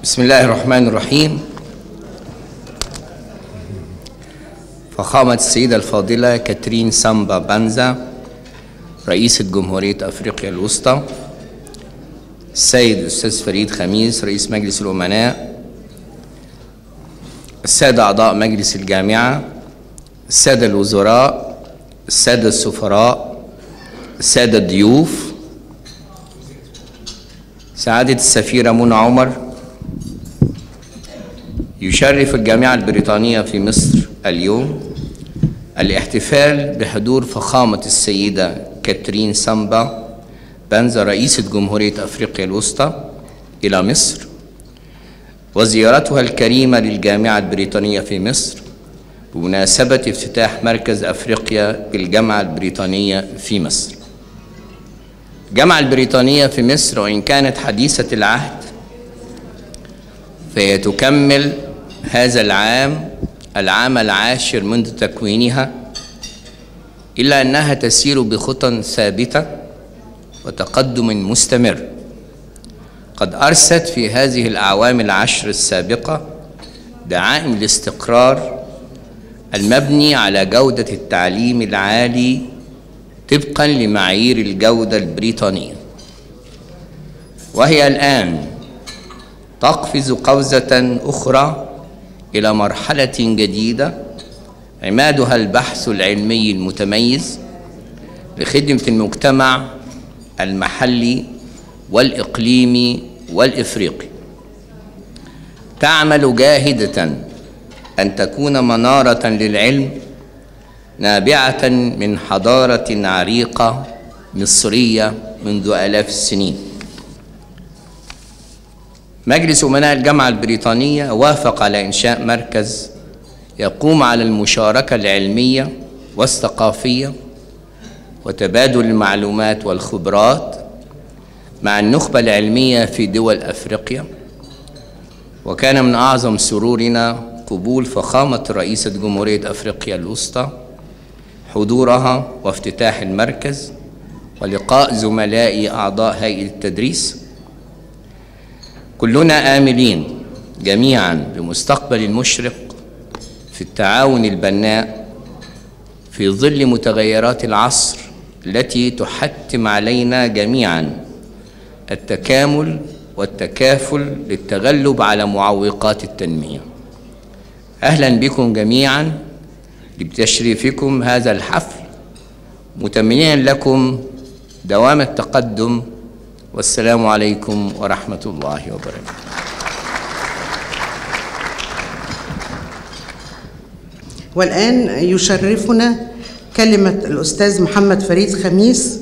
بسم الله الرحمن الرحيم. فخامة السيدة الفاضلة كاترين سامبا بانزا رئيسة جمهورية أفريقيا الوسطى، السيد الأستاذ فريد خميس رئيس مجلس الأمناء، السادة أعضاء مجلس الجامعة، السادة الوزراء، السادة السفراء، السادة الضيوف، سعادة السفيرة منى عمر. يشرف الجامعة البريطانية في مصر اليوم الاحتفال بحضور فخامة السيدة كاترين سامبا بانزا رئيسة جمهورية أفريقيا الوسطى إلى مصر، وزيارتها الكريمة للجامعة البريطانية في مصر بمناسبة افتتاح مركز أفريقيا بالجامعة البريطانية في مصر. الجامعة البريطانية في مصر وإن كانت حديثة العهد فهي تكمل هذا العام العاشر منذ تكوينها، إلا أنها تسير بخطى ثابتة وتقدم مستمر. قد أرست في هذه الأعوام العشر السابقة دعائم الاستقرار المبني على جودة التعليم العالي طبقا لمعايير الجودة البريطانية، وهي الآن تقفز قفزة أخرى إلى مرحلة جديدة عمادها البحث العلمي المتميز لخدمة المجتمع المحلي والإقليمي والإفريقي. تعمل جاهدة أن تكون منارة للعلم نابعة من حضارة عريقة مصرية منذ آلاف السنين. مجلس أمناء الجامعة البريطانية وافق على إنشاء مركز يقوم على المشاركة العلمية والثقافية وتبادل المعلومات والخبرات مع النخبة العلمية في دول أفريقيا. وكان من أعظم سرورنا قبول فخامة رئيسة جمهورية أفريقيا الوسطى حضورها وافتتاح المركز ولقاء زملائي أعضاء هيئة التدريس. كلنا آملين جميعا بمستقبل مشرق في التعاون البناء في ظل متغيرات العصر التي تحتم علينا جميعا التكامل والتكافل للتغلب على معوقات التنمية. أهلا بكم جميعا بتشريفكم هذا الحفل، متمنيا لكم دوام التقدم، والسلام عليكم ورحمة الله وبركاته. والآن يشرفنا كلمة الأستاذ محمد فريد خميس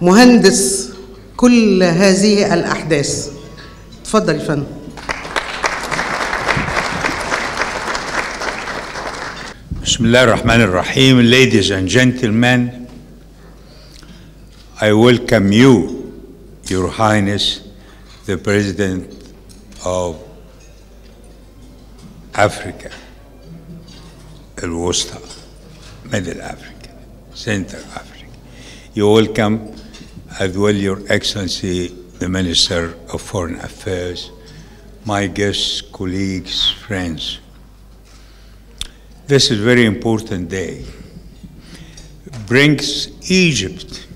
مهندس كل هذه الأحداث. تفضل يا فندم. بسم الله الرحمن الرحيم. Ladies and gentlemen, I welcome you, Your Highness, the President of Africa, Al-Wusta, Middle Africa, Central Africa. You welcome as well Your Excellency, the Minister of Foreign Affairs, my guests, colleagues, friends. This is a very important day. It brings Egypt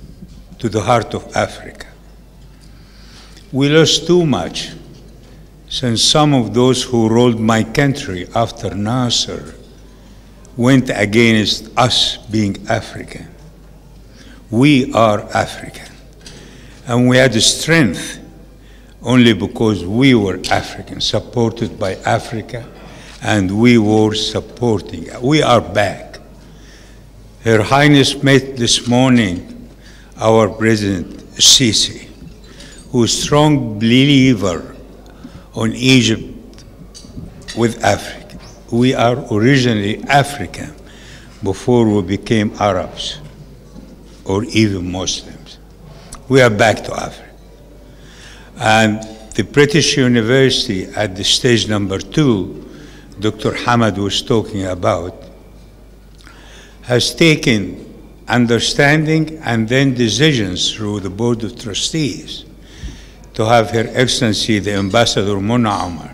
to the heart of Africa. We lost too much since some of those who ruled my country after Nasser went against us being African. We are African, and we had strength only because we were African, supported by Africa, and we were supporting. We are back. Her Highness met this morning our President Sisi, who is a strong believer on Egypt with Africa. We are originally African before we became Arabs or even Muslims. We are back to Africa. And the British University at the stage number 2, Dr. Hamad was talking about, has taken understanding and then decisions through the Board of Trustees to have Her Excellency the Ambassador Munna Omar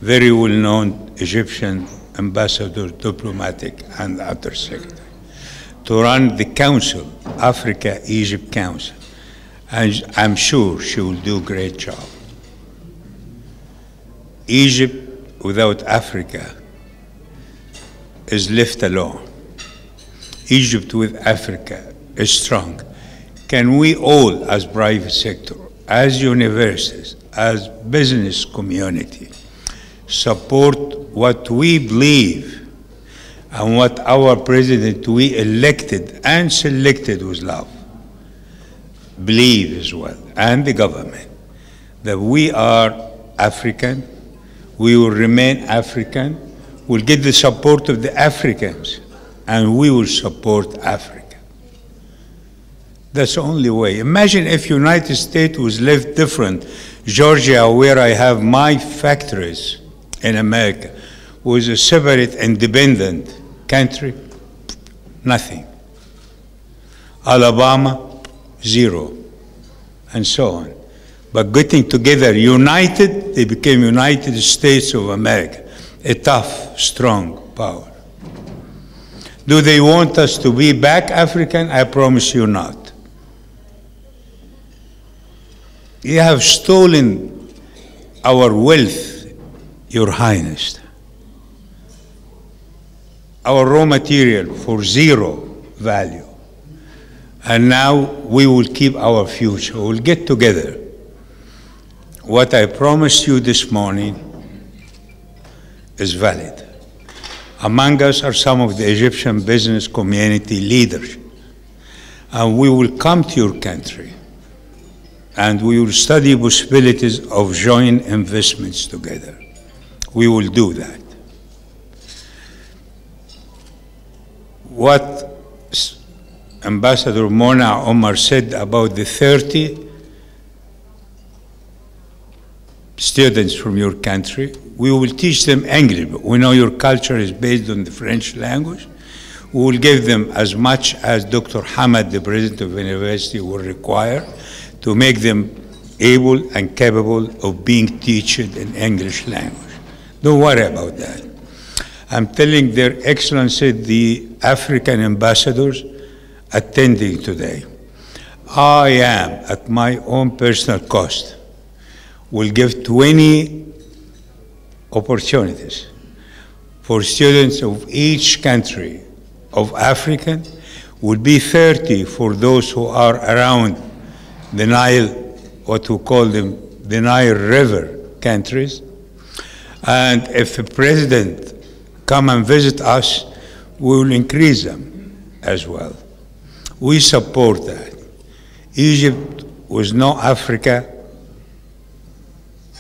very well-known Egyptian ambassador, diplomatic, and undersecretary, to run the council, Africa-Egypt Council. And I'm sure she will do a great job. Egypt without Africa is left alone. Egypt with Africa is strong. Can we all, as private sector, as universities, as business community, support what we believe and what our president we elected and selected with love believe as well, and the government, that we are African, we will remain African, we'll get the support of the Africans, and we will support Africa. That's the only way. Imagine if United States was left different. Georgia, where I have my factories in America, was a separate, independent country, nothing. Alabama, zero, and so on. But getting together, united, they became United States of America, a tough, strong power. Do they want us to be back African? I promise you not. You have stolen our wealth, Your Highness. Our raw material for zero value. And now we will keep our future. We'll get together. What I promised you this morning is valid. Among us are some of the Egyptian business community leaders. And we will come to your country and we will study possibilities of joint investments together. We will do that. What Ambassador Mona Omar said about the 30 students from your country, we will teach them English, but we know your culture is based on the French language. We will give them as much as Dr. Hamad, the president of the university, will require to make them able and capable of being taught in English language. Don't worry about that. I'm telling Their Excellency the African ambassadors attending today, I am, at my own personal cost, will give 20 opportunities for students of each country of Africa, would be 30 for those who are around the Nile, what we call them, the Nile River countries. And if a president come and visit us, we will increase them as well. We support that. Egypt with no Africa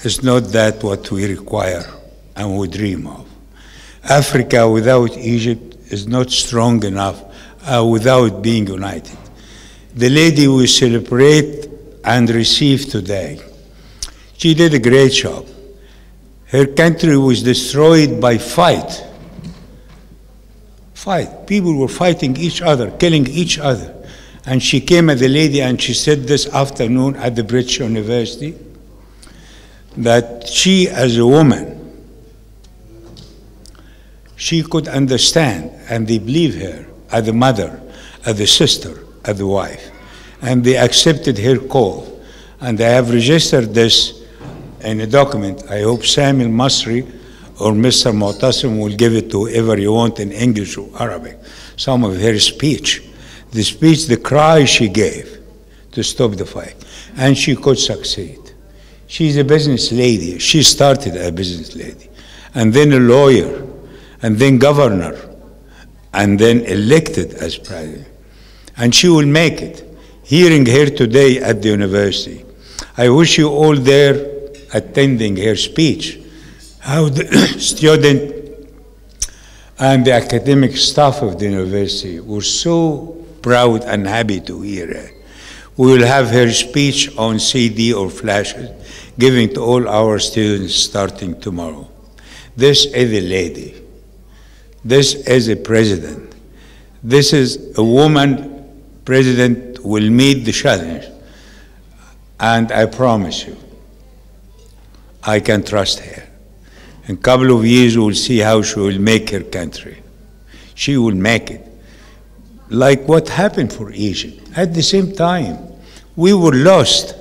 is not that what we require and we dream of. Africa without Egypt is not strong enough without being united. The lady we celebrate and receive today, she did a great job. Her country was destroyed by fight. People were fighting each other, killing each other. And she came as a lady and she said this afternoon at the British University that she, as a woman, she could understand, and they believe her as a mother, as a sister, as a wife. And they accepted her call. And I have registered this in a document. I hope Samuel Masri or Mr. Mu'tasim will give it to whoever you want in English or Arabic, some of her speech. The speech, the cry she gave to stop the fight. And she could succeed. She's a business lady. She started as a business lady. And then a lawyer. And then governor. And then elected as president. And she will make it. Hearing her today at the university, I wish you all there attending her speech, how the student and the academic staff of the university were so proud and happy to hear her. We will have her speech on CD or flashes, giving to all our students starting tomorrow. This is a lady. This is a president. This is a woman president will meet the challenge. And I promise you, I can trust her. In a couple of years, we'll see how she will make her country. She will make it. Like what happened for Egypt. At the same time, we were lost.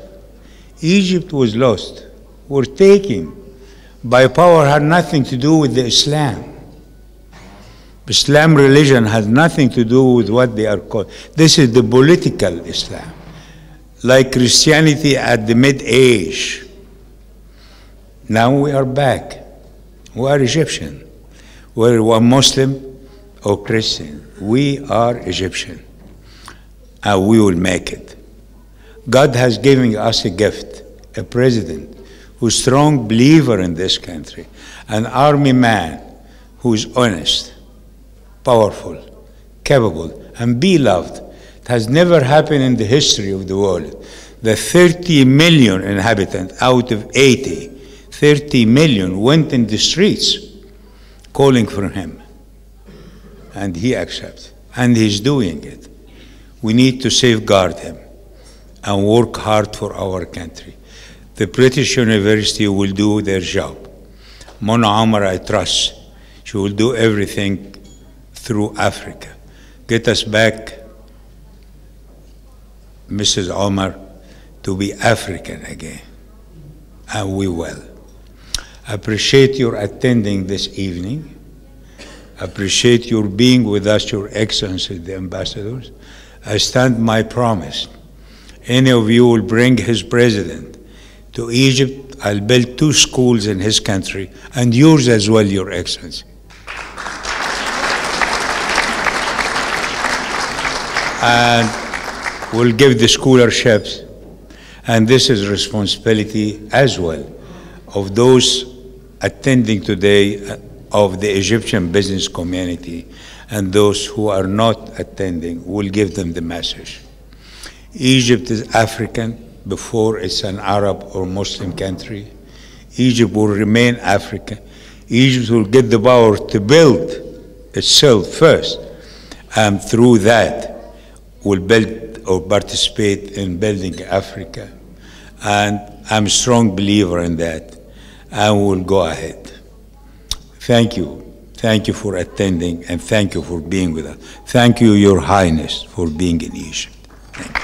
Egypt was lost. We're taken by power, had nothing to do with the Islam. Islam religion has nothing to do with what they are called. This is the political Islam. Like Christianity at the mid-age. Now we are back. We are Egyptian. Whether we are Muslim or Christian, we are Egyptian. And we will make it. God has given us a gift, a president who's a strong believer in this country, an army man who is honest, powerful, capable, and beloved. It has never happened in the history of the world. The 30 million inhabitants out of 80, 30 million went in the streets calling for him. And he accepts. And he's doing it. We need to safeguard him and work hard for our country. The British University will do their job. Mona Omar, I trust. She will do everything through Africa. Get us back, Mrs. Omar, to be African again. And we will. I appreciate your attending this evening. I appreciate your being with us, Your Excellency, the ambassadors. I stand my promise. Any of you will bring his president to Egypt, I'll build 2 schools in his country, and yours as well, Your Excellency. And we'll give the scholarships. And this is responsibility as well of those attending today of the Egyptian business community, and those who are not attending, will give them the message. Egypt is African before it's an Arab or Muslim country. Egypt will remain African. Egypt will get the power to build itself first, and through that will build or participate in building Africa. And I'm a strong believer in that, and we'll go ahead. Thank you. Thank you for attending, and thank you for being with us. Thank you, Your Highness, for being in Egypt. Thank you.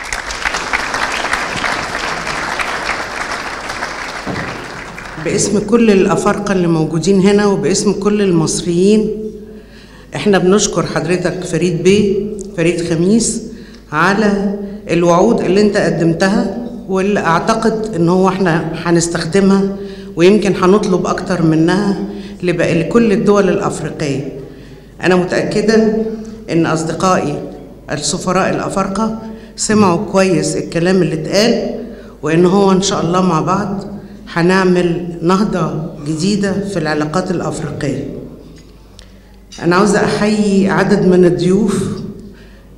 باسم كل الأفارقة اللي موجودين هنا وباسم كل المصريين، احنا بنشكر حضرتك فريد خميس على الوعود اللي انت قدمتها، واللي اعتقد ان هو احنا هنستخدمها ويمكن هنطلب اكتر منها لكل الدول الافريقيه. انا متاكده ان اصدقائي السفراء الافارقه سمعوا كويس الكلام اللي اتقال، وان هو ان شاء الله مع بعض هنعمل نهضه جديده في العلاقات الافريقيه. انا عاوزه احيي عدد من الضيوف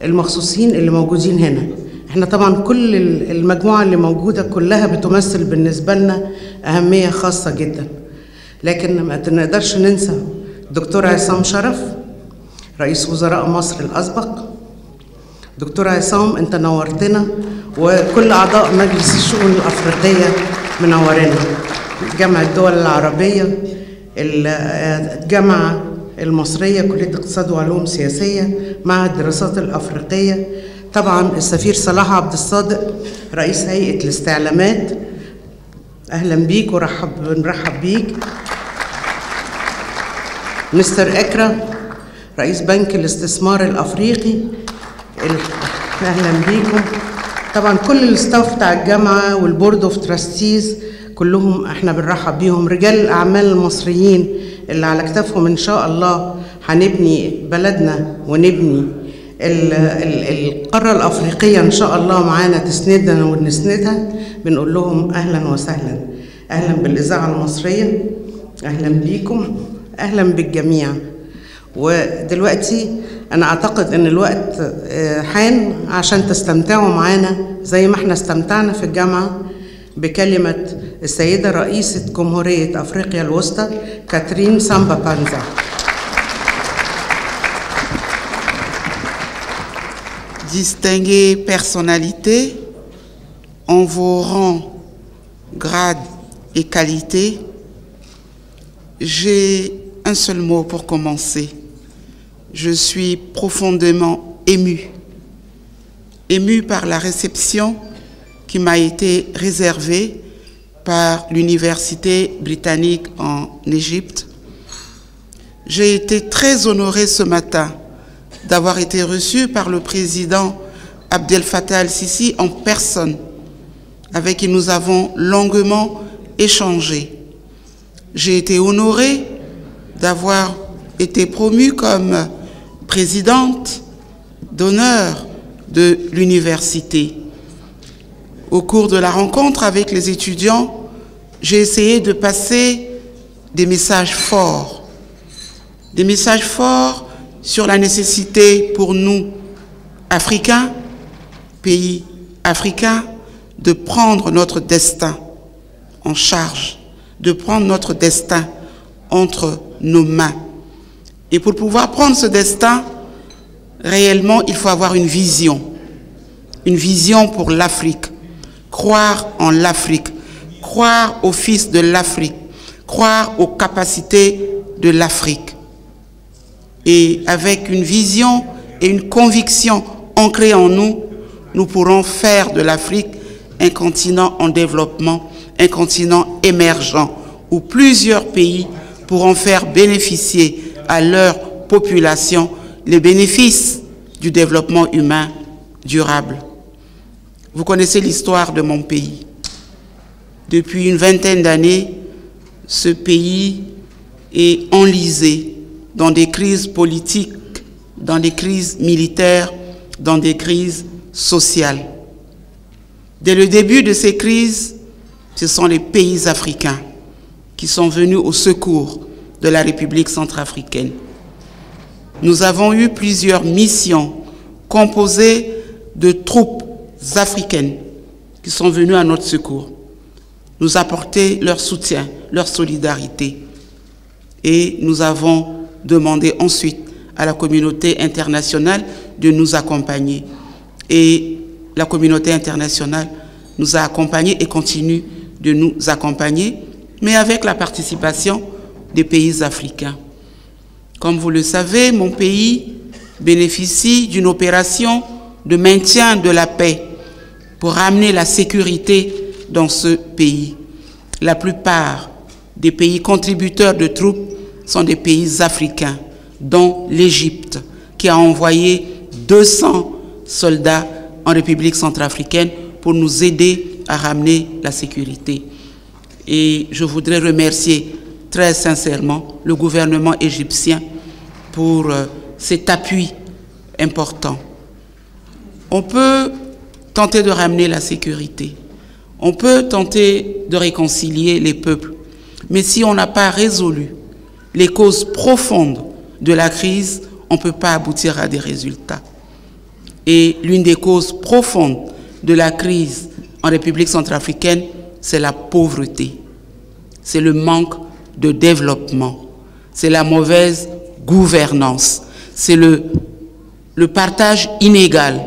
المخصوصين اللي موجودين هنا. احنا طبعا كل المجموعه اللي موجوده كلها بتمثل بالنسبه لنا اهميه خاصه جدا، لكن ما نقدرش ننسى دكتور عصام شرف رئيس وزراء مصر الاسبق. دكتور عصام انت نورتنا، وكل اعضاء مجلس الشؤون الافريقيه منورنا. جامعه الدول العربيه، الجامعه المصريه، كليه اقتصاد وعلوم سياسيه، معهد الدراسات الافريقيه، طبعا السفير صلاح عبد الصادق رئيس هيئه الاستعلامات، اهلا بيك ونرحب بيك. مستر اكرا رئيس بنك الاستثمار الافريقي، اهلا بيكم. طبعا كل الستاف بتاع الجامعه والبورد اوف تراستيز كلهم احنا بنرحب بيهم. رجال الاعمال المصريين اللي على كتافهم ان شاء الله هنبني بلدنا ونبني القاره الافريقيه ان شاء الله معانا تسندنا ونسندها، بنقول لهم اهلا وسهلا. اهلا بالاذاعه المصريه، اهلا بيكم، اهلا بالجميع. ودلوقتي انا اعتقد ان الوقت حان عشان تستمتعوا معانا زي ما احنا استمتعنا في الجامعه بكلمه السيده رئيسه جمهوريه افريقيا الوسطى كاترين سامبا بانزا. Distinguées personnalités, en vos rangs, grades et qualités, J'ai un seul mot pour commencer. Je suis profondément émue. Émue par la réception qui m'a été réservée par l'Université britannique en Égypte. J'ai été très honorée ce matin d'avoir été reçue par le président Abdel Fattah el-Sisi en personne, avec qui nous avons longuement échangé. J'ai été honorée d'avoir été promue comme présidente d'honneur de l'université. Au cours de la rencontre avec les étudiants, j'ai essayé de passer des messages forts sur la nécessité pour nous, Africains, pays africains, de prendre notre destin en charge, de prendre notre destin entre nos mains. Et pour pouvoir prendre ce destin, réellement, il faut avoir une vision pour l'Afrique, croire en l'Afrique, croire aux fils de l'Afrique, croire aux capacités de l'Afrique. Et avec une vision et une conviction ancrée en nous, nous pourrons faire de l'Afrique un continent en développement, un continent émergent, où plusieurs pays pourront faire bénéficier à leur population les bénéfices du développement humain durable. Vous connaissez l'histoire de mon pays. Depuis une vingtaine d'années, ce pays est enlisé dans des crises politiques, dans des crises militaires, dans des crises sociales. Dès le début de ces crises, ce sont les pays africains qui sont venus au secours de la République centrafricaine. Nous avons eu plusieurs missions composées de troupes africaines qui sont venues à notre secours, nous apporter leur soutien, leur solidarité. Et nous avons demandé ensuite à la communauté internationale de nous accompagner. Et la communauté internationale nous a accompagnés et continue de nous accompagner, mais avec la participation des pays africains. Comme vous le savez, mon pays bénéficie d'une opération de maintien de la paix pour ramener la sécurité dans ce pays. La plupart des pays contributeurs de troupes sont des pays africains, dont l'Égypte, qui a envoyé 200 soldats en République centrafricaine pour nous aider à ramener la sécurité. Et je voudrais remercier très sincèrement le gouvernement égyptien pour cet appui important. On peut tenter de ramener la sécurité, on peut tenter de réconcilier les peuples, mais si on n'a pas résolu les causes profondes de la crise, on ne peut pas aboutir à des résultats. Et l'une des causes profondes de la crise en République centrafricaine, c'est la pauvreté, c'est le manque de développement, c'est la mauvaise gouvernance, c'est le partage inégal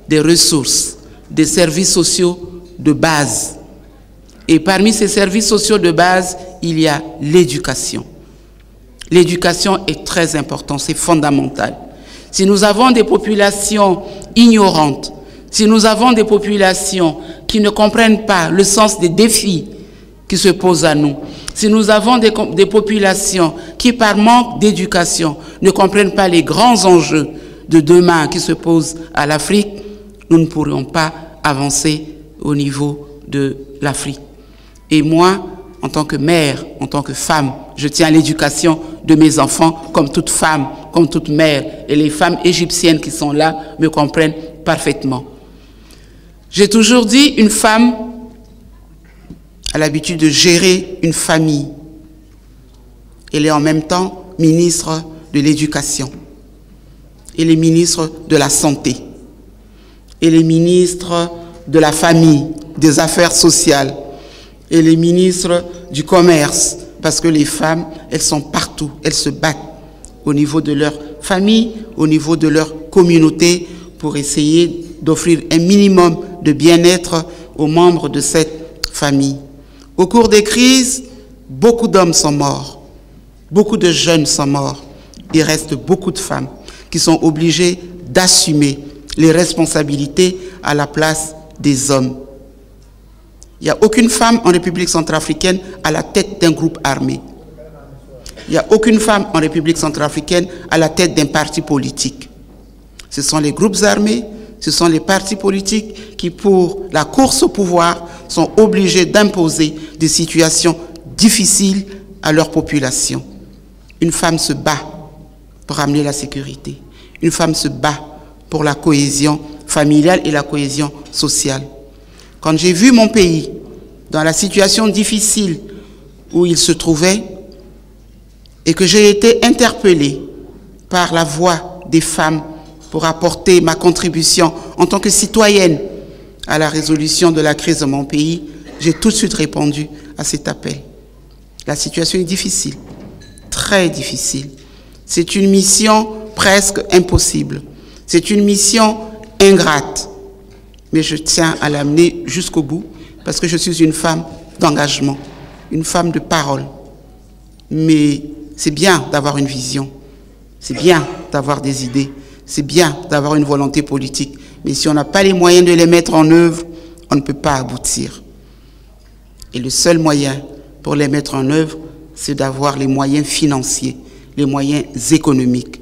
des ressources, des services sociaux de base. Et parmi ces services sociaux de base, il y a l'éducation. L'éducation est très importante, c'est fondamental. Si nous avons des populations ignorantes, si nous avons des populations qui ne comprennent pas le sens des défis qui se posent à nous, si nous avons des populations qui, par manque d'éducation, ne comprennent pas les grands enjeux de demain qui se posent à l'Afrique, nous ne pourrions pas avancer au niveau de l'Afrique. Et moi, en tant que mère, en tant que femme, je tiens à l'éducation de mes enfants comme toute femme, comme toute mère. Et les femmes égyptiennes qui sont là me comprennent parfaitement. J'ai toujours dit, une femme a l'habitude de gérer une famille. Elle est en même temps ministre de l'Éducation. Elle est ministre de la Santé. Elle est ministre de la Famille, des Affaires sociales. Elle est ministre du Commerce, parce que les femmes, elles sont partout, elles se battent au niveau de leur famille, au niveau de leur communauté, pour essayer d'offrir un minimum de bien-être aux membres de cette famille. Au cours des crises, beaucoup d'hommes sont morts. Beaucoup de jeunes sont morts. Il reste beaucoup de femmes qui sont obligées d'assumer les responsabilités à la place des hommes. Il n'y a aucune femme en République centrafricaine à la tête d'un groupe armé. Il n'y a aucune femme en République centrafricaine à la tête d'un parti politique. Ce sont les groupes armés, ce sont les partis politiques qui, pour la course au pouvoir, sont obligés d'imposer des situations difficiles à leur population. Une femme se bat pour amener la sécurité. Une femme se bat pour la cohésion familiale et la cohésion sociale. Quand j'ai vu mon pays dans la situation difficile où il se trouvait et que j'ai été interpellée par la voix des femmes pour apporter ma contribution en tant que citoyenne à la résolution de la crise de mon pays, j'ai tout de suite répondu à cet appel. La situation est difficile, très difficile. C'est une mission presque impossible. C'est une mission ingrate. Mais je tiens à l'amener jusqu'au bout parce que je suis une femme d'engagement, une femme de parole. Mais c'est bien d'avoir une vision, c'est bien d'avoir des idées, c'est bien d'avoir une volonté politique. Mais si on n'a pas les moyens de les mettre en œuvre, on ne peut pas aboutir. Et le seul moyen pour les mettre en œuvre, c'est d'avoir les moyens financiers, les moyens économiques.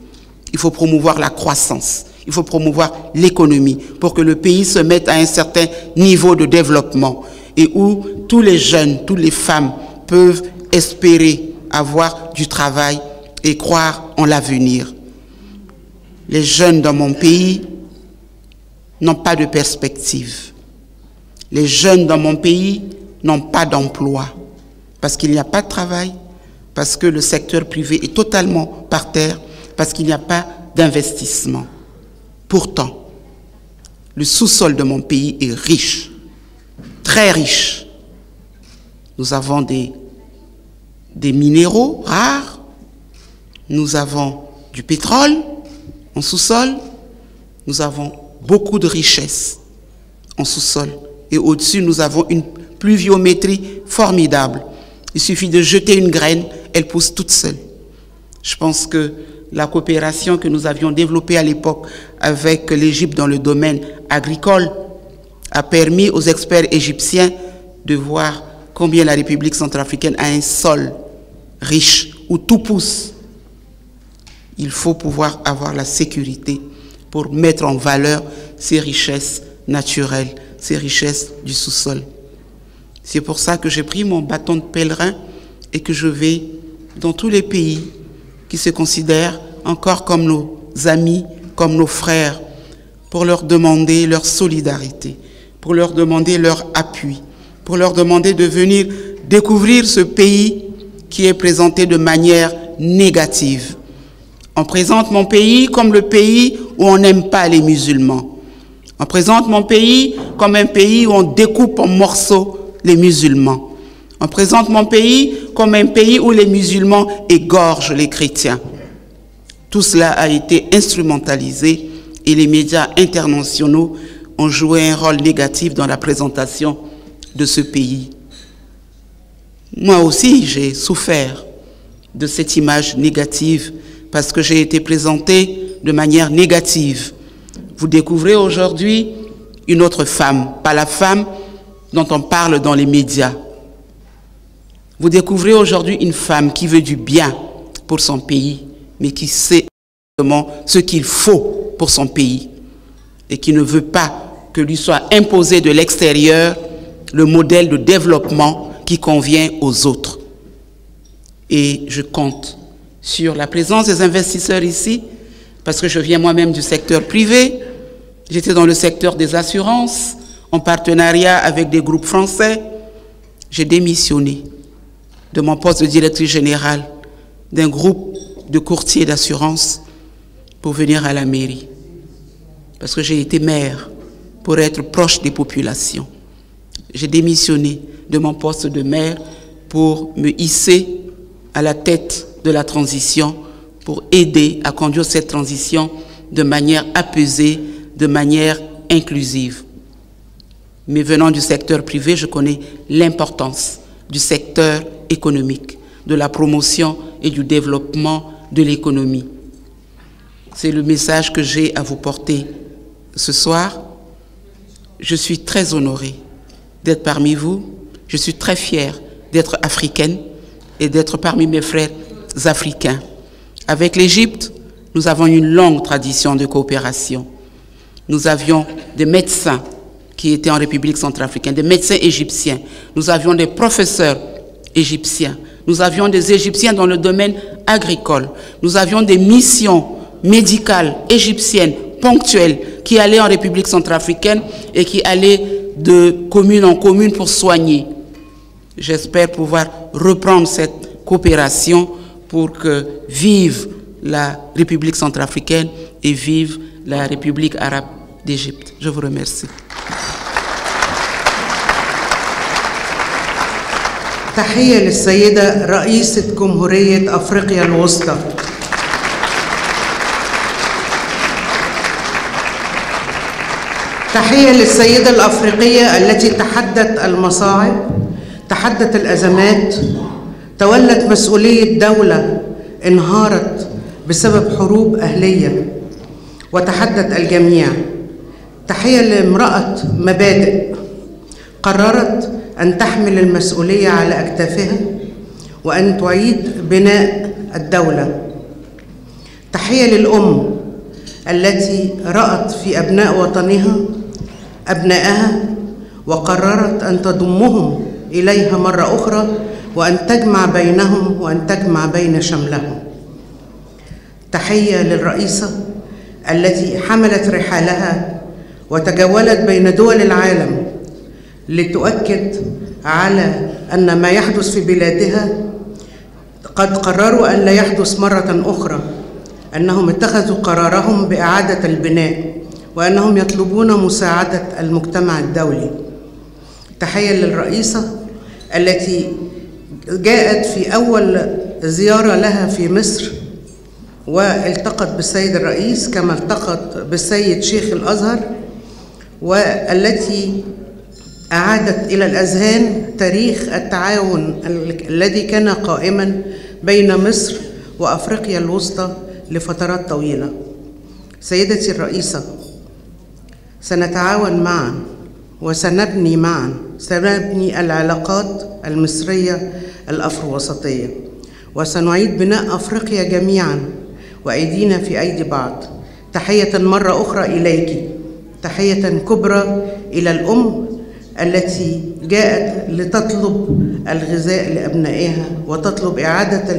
Il faut promouvoir la croissance, il faut promouvoir l'économie pour que le pays se mette à un certain niveau de développement et où tous les jeunes, toutes les femmes peuvent espérer avoir du travail et croire en l'avenir. Les jeunes dans mon pays n'ont pas de perspective. Les jeunes dans mon pays n'ont pas d'emploi parce qu'il n'y a pas de travail, parce que le secteur privé est totalement par terre, parce qu'il n'y a pas d'investissement. Pourtant, le sous-sol de mon pays est riche, très riche. Nous avons des minéraux rares, nous avons du pétrole en sous-sol, nous avons beaucoup de richesses en sous-sol. Et au-dessus, nous avons une pluviométrie formidable. Il suffit de jeter une graine, elle pousse toute seule. Je pense que la coopération que nous avions développée à l'époque avec l'Égypte dans le domaine agricole a permis aux experts égyptiens de voir combien la République centrafricaine a un sol riche où tout pousse. Il faut pouvoir avoir la sécurité pour mettre en valeur ces richesses naturelles, ces richesses du sous-sol. C'est pour ça que j'ai pris mon bâton de pèlerin et que je vais dans tous les pays qui se considèrent encore comme nos amis, comme nos frères, pour leur demander leur solidarité, pour leur demander leur appui, pour leur demander de venir découvrir ce pays qui est présenté de manière négative. On présente mon pays comme le pays où on n'aime pas les musulmans. On présente mon pays comme un pays où on découpe en morceaux les musulmans. On présente mon pays comme un pays où les musulmans égorgent les chrétiens. Tout cela a été instrumentalisé et les médias internationaux ont joué un rôle négatif dans la présentation de ce pays. Moi aussi, j'ai souffert de cette image négative parce que j'ai été présenté de manière négative. Vous découvrez aujourd'hui une autre femme, pas la femme dont on parle dans les médias. Vous découvrez aujourd'hui une femme qui veut du bien pour son pays, mais qui sait exactement ce qu'il faut pour son pays et qui ne veut pas que lui soit imposé de l'extérieur le modèle de développement qui convient aux autres. Et je compte sur la présence des investisseurs ici, parce que je viens moi-même du secteur privé. J'étais dans le secteur des assurances, en partenariat avec des groupes français. J'ai démissionné de mon poste de directrice générale d'un groupe de courtiers d'assurance pour venir à la mairie. Parce que j'ai été maire pour être proche des populations. J'ai démissionné de mon poste de maire pour me hisser à la tête de la transition, pour aider à conduire cette transition de manière apaisée, de manière inclusive. Mais venant du secteur privé, je connais l'importance du secteur économique, de la promotion et du développement de l'économie. C'est le message que j'ai à vous porter ce soir. Je suis très honorée d'être parmi vous. Je suis très fière d'être africaine et d'être parmi mes frères africains. Avec l'Égypte, nous avons une longue tradition de coopération. Nous avions des médecins qui étaient en République centrafricaine, des médecins égyptiens. Nous avions des professeurs égyptiens. Nous avions des Égyptiens dans le domaine agricole. Nous avions des missions médicales égyptiennes ponctuelles qui allaient en République centrafricaine et qui allaient de commune en commune pour soigner. J'espère pouvoir reprendre cette coopération pour que vive la République centrafricaine et vive la République arabe d'Égypte. Je vous remercie. تحية للسيدة رئيسة جمهورية أفريقيا الوسطى. تحية للسيدة الأفريقية التي تحدت المصاعب، تحدت الأزمات، تولت مسؤولية دولة انهارت بسبب حروب أهلية وتحدت الجميع. تحية لامرأة مبادئ قررت أن تحمل المسؤولية على أكتافها وأن تعيد بناء الدولة. تحية للأم التي رأت في أبناء وطنها أبنائها وقررت أن تضمهم إليها مرة أخرى وأن تجمع بينهم وأن تجمع بين شملهم. تحية للرئيسة التي حملت رحالها وتجولت بين دول العالم لتؤكد على أن ما يحدث في بلادها قد قرروا أن لا يحدث مرة أخرى، أنهم اتخذوا قرارهم بإعادة البناء وأنهم يطلبون مساعدة المجتمع الدولي. تحية للرئيسة التي جاءت في أول زيارة لها في مصر والتقت بالسيد الرئيس كما التقت بالسيد شيخ الأزهر، والتي أعادت إلى الأذهان تاريخ التعاون الذي كان قائما بين مصر وأفريقيا الوسطى لفترات طويلة. سيدتي الرئيسة، سنتعاون معا وسنبني معا، سنبني العلاقات المصرية الأفرو وسطية وسنعيد بناء أفريقيا جميعا وأيدينا في أيدي بعض. تحية مرة أخرى إليك، تحية كبرى إلى الأم التي جاءت لتطلب الغذاء لأبنائها وتطلب إعادة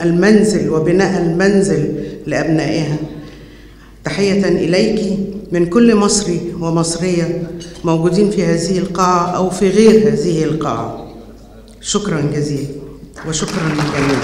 المنزل وبناء المنزل لأبنائها. تحية إليك من كل مصري ومصرية موجودين في هذه القاعة أو في غير هذه القاعة. شكرا جزيلا وشكرا للجميع.